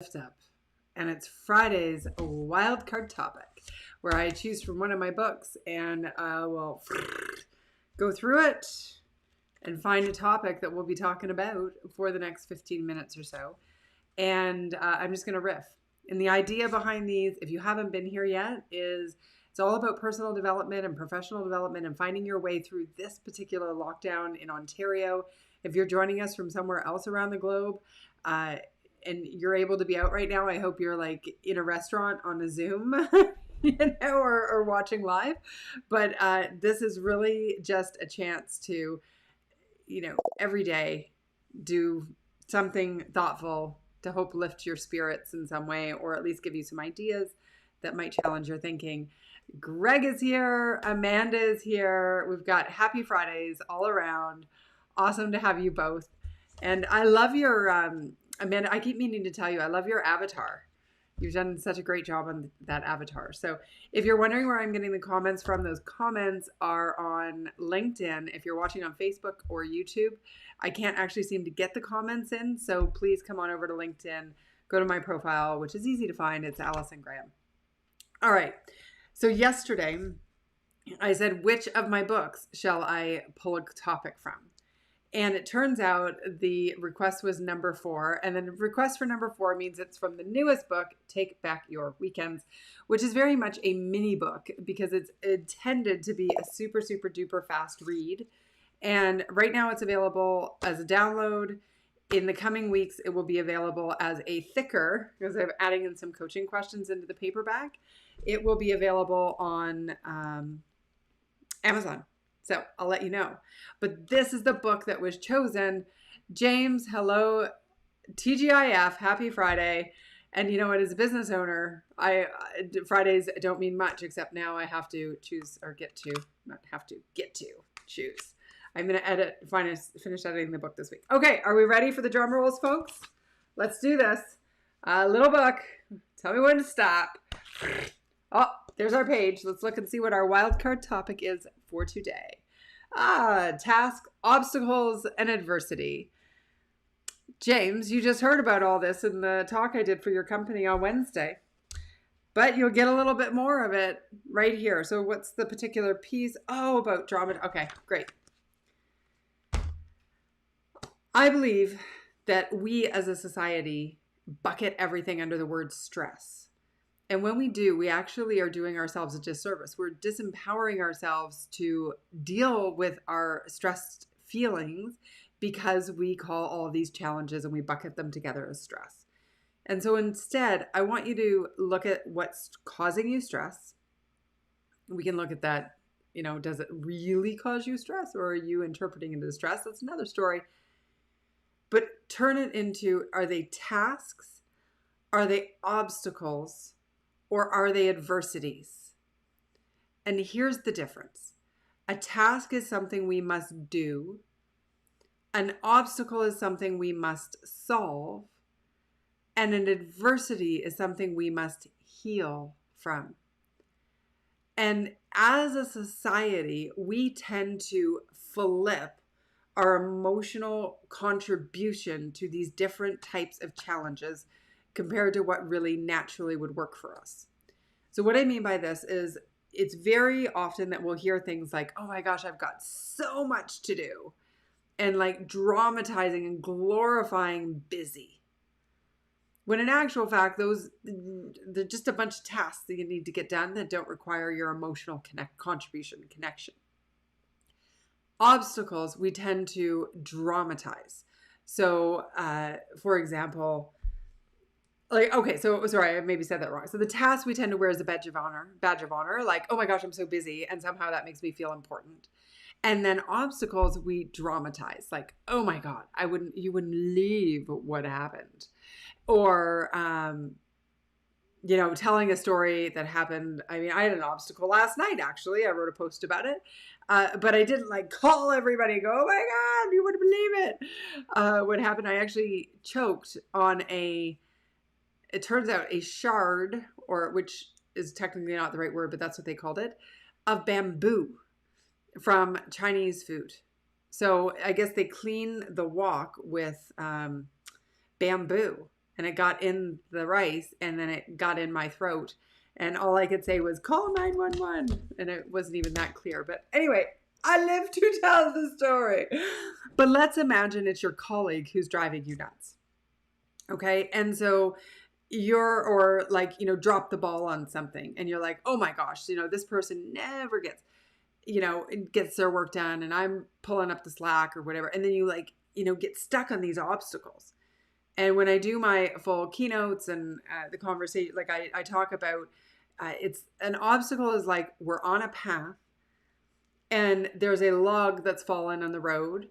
Lift Up, and it's Friday's Wildcard topic, where I choose from one of my books and I will go through it and find a topic that we'll be talking about for the next 15 minutes or so. And I'm just going to riff. And the idea behind these, if you haven't been here yet, is it's all about personal development and professional development and finding your way through this particular lockdown in Ontario. If you're joining us from somewhere else around the globe, and you're able to be out right now, I hope you're like in a restaurant on a Zoom, or watching live. But this is really just a chance to, every day do something thoughtful to hope lift your spirits in some way, or at least give you some ideas that might challenge your thinking. Greg is here. Amanda is here. We've got happy Fridays all around. Awesome to have you both. And I love your, Amanda, I keep meaning to tell you, I love your avatar. You've done such a great job on that avatar. So if you're wondering where I'm getting the comments from, those comments are on LinkedIn. If you're watching on Facebook or YouTube, I can't actually seem to get the comments in. So please come on over to LinkedIn, go to my profile, which is easy to find. It's Allison Graham. All right. So yesterday I said, which of my books shall I pull a topic from? And it turns out the request was number 4. And then the request for number 4 means it's from the newest book, Take Back Your Weekends, which is very much a mini book because it's intended to be a super, super duper fast read. And right now it's available as a download. In the coming weeks, it will be available as a thicker, because I'm adding in some coaching questions into the paperback. It will be available on Amazon. So I'll let you know. But this is the book that was chosen. James, hello, TGIF, happy Friday. And as a business owner, Fridays don't mean much, except now I have to choose or get to choose. I'm going to finish editing the book this week. Okay, are we ready for the drum rolls, folks? Let's do this. Little book. Tell me when to stop. Oh, there's our page. Let's look and see what our wildcard topic is for today. Task, obstacles, and adversity. James, you just heard about all this in the talk I did for your company on Wednesday, but you'll get a little bit more of it right here. So what's the particular piece? Oh, about drama. Okay, great. I believe that we as a society bucket everything under the word stress. And when we do, we actually are doing ourselves a disservice. We're disempowering ourselves to deal with our stressed feelings because we call all these challenges and we bucket them together as stress. And so instead, I want you to look at what's causing you stress. We can look at that, does it really cause you stress, or are you interpreting it as stress? That's another story. But turn it into, are they tasks? Are they obstacles? Or are they adversities? And here's the difference. A task is something we must do. An obstacle is something we must solve. And an adversity is something we must heal from. And as a society, we tend to flip our emotional contribution to these different types of challenges compared to what really naturally would work for us. So what I mean by this is it's very often that we'll hear things like, oh my gosh, I've got so much to do, and like dramatizing and glorifying busy. When in actual fact, they're just a bunch of tasks that you need to get done that don't require your emotional contribution and connection. Obstacles, we tend to dramatize. So, for example, sorry, I maybe said that wrong. So the task we tend to wear as a badge of honor, like, oh my gosh, I'm so busy. And somehow that makes me feel important. And then obstacles, we dramatize, like, oh my God, you wouldn't believe what happened. Or, telling a story that happened. I mean, I had an obstacle last night, actually. I wrote a post about it. But I didn't call everybody and go, oh my God, you wouldn't believe it. What happened, I actually choked on it turns out a shard, or which is technically not the right word, but that's what they called it, of bamboo from Chinese food. So I guess they clean the wok with bamboo. and it got in the rice, and then it got in my throat. And all I could say was, call 911. And it wasn't even that clear. But anyway, I live to tell the story. But let's imagine it's your colleague who's driving you nuts. Okay. And so or like, drop the ball on something. And you're like, oh my gosh, this person never gets their work done. And I'm pulling up the slack or whatever. And then you get stuck on these obstacles. And when I do my full keynotes and the conversation, like I talk about, it's an obstacle is like we're on a path and there's a log that's fallen on the road,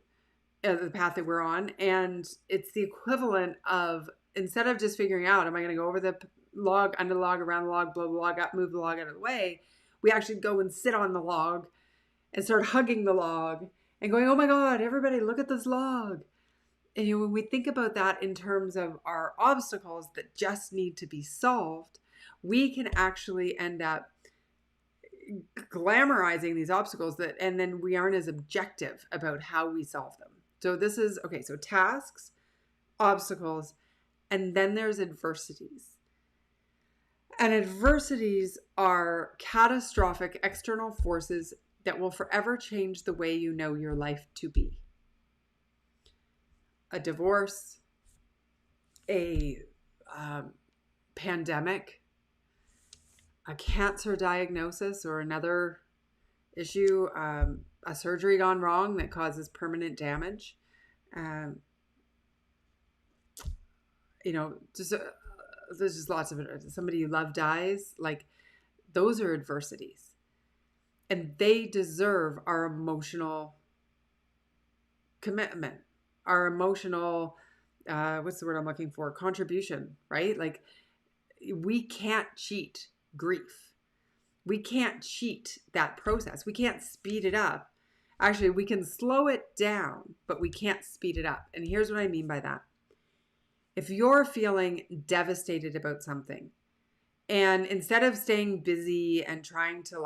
the path that we're on. And it's the equivalent of, instead of just figuring out, am I going to go over the log, under the log, around the log, blow the log up, move the log out of the way, we actually go and sit on the log and start hugging the log and going, oh my God, everybody look at this log. And when we think about that in terms of our obstacles that just need to be solved, we can actually end up glamorizing these obstacles and then we aren't as objective about how we solve them. So this is, okay, so tasks, obstacles, and then there's adversities. And adversities are catastrophic external forces that will forever change the way you know your life to be. A divorce, a pandemic, a cancer diagnosis or another issue, a surgery gone wrong that causes permanent damage. There's just lots of it. Somebody you love dies. Like, those are adversities. And they deserve our emotional commitment, our emotional, what's the word I'm looking for? Contribution, right? Like, we can't cheat grief. We can't cheat that process. We can't speed it up. Actually, we can slow it down, but we can't speed it up. And here's what I mean by that. If you're feeling devastated about something, and instead of staying busy and trying to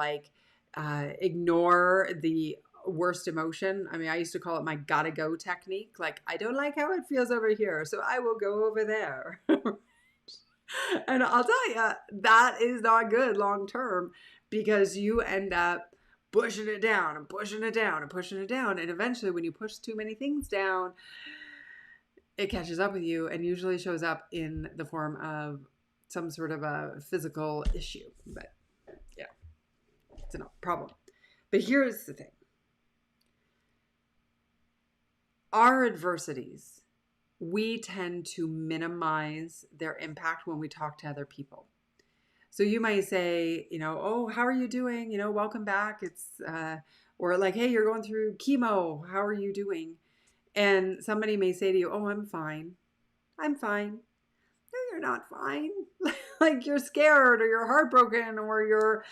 ignore the worst emotion, I mean, I used to call it my gotta go technique. Like, I don't like how it feels over here, so I will go over there. And I'll tell you, that is not good long term, because you end up pushing it down and pushing it down and pushing it down. And eventually when you push too many things down, it catches up with you and usually shows up in the form of some sort of a physical issue. But yeah, it's a problem. But here's the thing. Our adversities, we tend to minimize their impact when we talk to other people. So you might say, oh, how are you doing? Welcome back. It's, or like, hey, you're going through chemo. How are you doing? And somebody may say to you, oh, I'm fine. I'm fine. No, you're not fine. Like, you're scared or you're heartbroken or you're,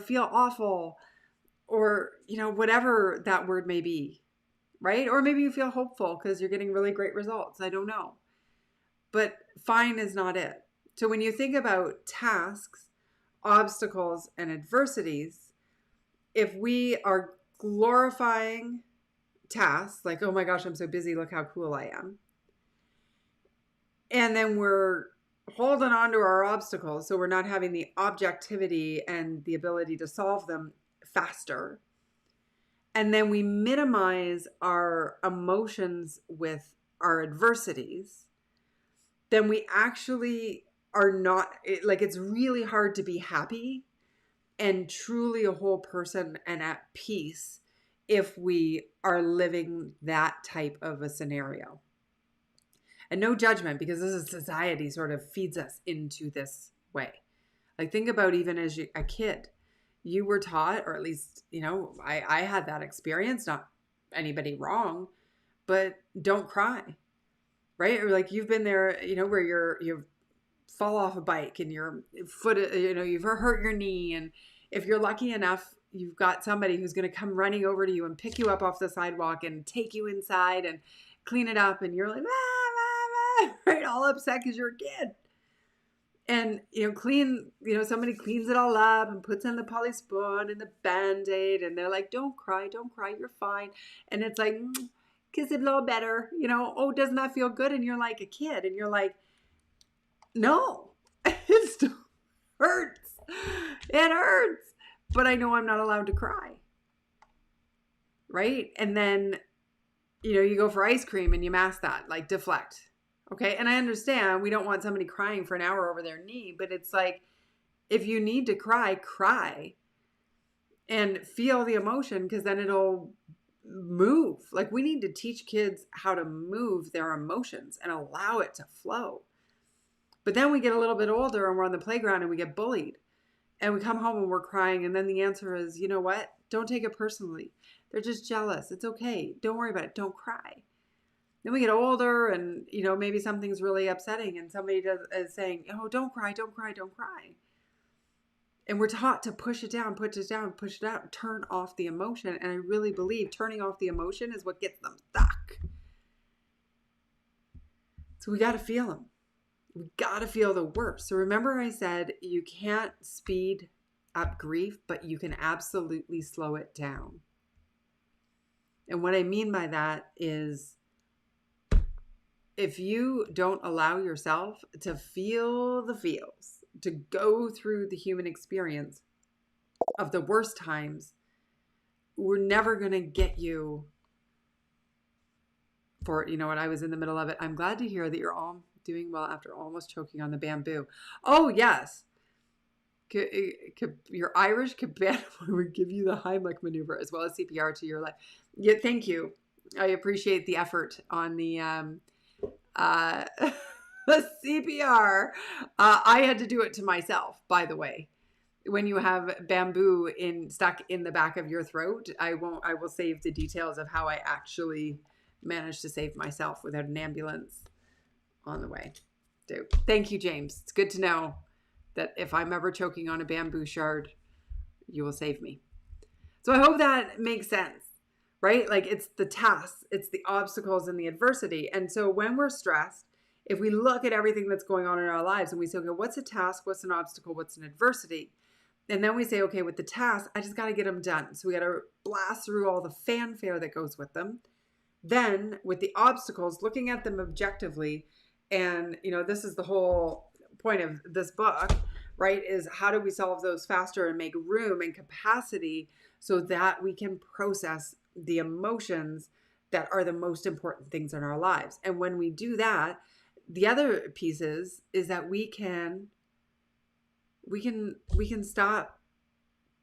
feel awful or, whatever that word may be. Right? Or maybe you feel hopeful because you're getting really great results. I don't know. But fine is not it. So when you think about tasks, obstacles, and adversities, if we are glorifying tasks, like, oh my gosh, I'm so busy, look how cool I am. And then we're holding on to our obstacles, so we're not having the objectivity and the ability to solve them faster. And then we minimize our emotions with our adversities, then we actually are not, it's really hard to be happy and truly a whole person and at peace if we are living that type of a scenario. And no judgment, because this is society sort of feeds us into this way. Like, think about even as a kid. You were taught, or at least, I had that experience, not anybody wrong, but don't cry, right? Or like, you've been there, where you fall off a bike and your foot, you've hurt your knee. And if you're lucky enough, you've got somebody who's going to come running over to you and pick you up off the sidewalk and take you inside and clean it up. And you're like, right? All upset because you're a kid. And, somebody cleans it all up and puts in the polysporin and the Band-Aid. And they're like, don't cry, you're fine. And it's like, kiss it a little better, oh, doesn't that feel good? And you're like a kid and you're like, no, it still hurts. It hurts. But I know I'm not allowed to cry. Right? And then, you go for ice cream and you mask that, like deflect. Okay. And I understand we don't want somebody crying for an hour over their knee, but it's like, if you need to cry, cry and feel the emotion, because then it'll move. Like, we need to teach kids how to move their emotions and allow it to flow. But then we get a little bit older and we're on the playground and we get bullied and we come home and we're crying. And then the answer is, you know what? Don't take it personally. They're just jealous. It's okay. Don't worry about it. Don't cry. Then we get older and, maybe something's really upsetting and somebody is saying, oh, don't cry, don't cry, don't cry. And we're taught to push it down, push it down, push it out, turn off the emotion. And I really believe turning off the emotion is what gets them stuck. So we got to feel them. We got to feel the worst. So remember I said you can't speed up grief, but you can absolutely slow it down. And what I mean by that is, if you don't allow yourself to feel the feels, to go through the human experience of the worst times, we're never going to get you for, what, I was in the middle of it. I'm glad to hear that you're all doing well after almost choking on the bamboo. Oh, yes. Your Irish cabana would give you the Heimlich maneuver as well as CPR to your life. Yeah, thank you. I appreciate the effort on the the CPR. I had to do it to myself, by the way. When you have bamboo stuck in the back of your throat, I will save the details of how I actually managed to save myself without an ambulance on the way. Thank you, James. It's good to know that if I'm ever choking on a bamboo shard, you will save me. So I hope that makes sense, right? Like, it's the tasks, it's the obstacles and the adversity. And so when we're stressed, if we look at everything that's going on in our lives and we say, okay, what's a task? What's an obstacle? What's an adversity? And then we say, okay, with the task, I just got to get them done. So we got to blast through all the fanfare that goes with them. Then with the obstacles, looking at them objectively, and, this is the whole point of this book, right? Is how do we solve those faster and make room and capacity so that we can process the emotions that are the most important things in our lives. And when we do that, the other piece is that we can stop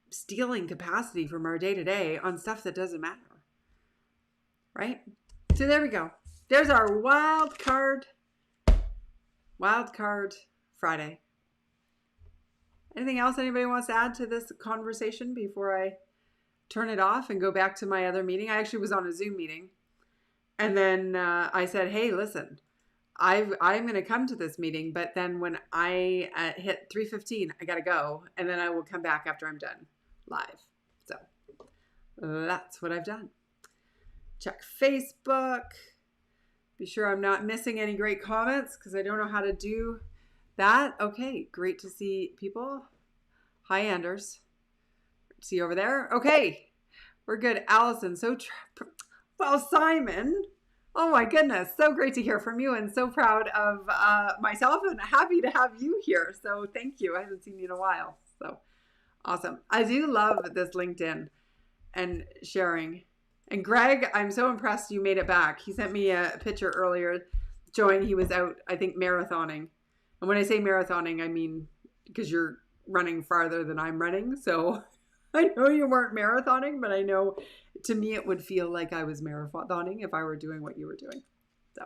stealing capacity from our day-to-day on stuff that doesn't matter. Right? So there we go. There's our Wildcard Friday. Anything else anybody wants to add to this conversation before I turn it off and go back to my other meeting? I actually was on a Zoom meeting. And then I said, hey, listen, I'm going to come to this meeting, but then when I hit 3:15, I got to go. And then I will come back after I'm done live. So that's what I've done. Check Facebook. Be sure I'm not missing any great comments because I don't know how to do that. Okay, great to see people. Hi, Anders. See you over there. Okay, we're good. Allison, well, Simon. Oh my goodness, so great to hear from you and so proud of myself and happy to have you here. So thank you. I haven't seen you in a while. So awesome. I do love this LinkedIn and sharing. And Greg, I'm so impressed you made it back. He sent me a picture earlier showing he was out, I think, marathoning. And when I say marathoning, I mean because you're running farther than I'm running. So I know you weren't marathoning, but I know to me it would feel like I was marathoning if I were doing what you were doing. So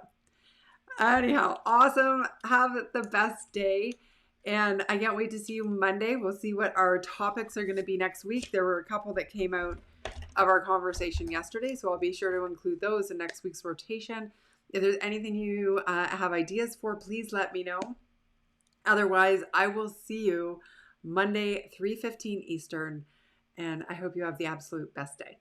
anyhow, awesome. Have the best day. And I can't wait to see you Monday. We'll see what our topics are going to be next week. There were a couple that came out of our conversation yesterday, so I'll be sure to include those in next week's rotation. If there's anything you have ideas for, please let me know. Otherwise, I will see you Monday, 3:15 Eastern, and I hope you have the absolute best day.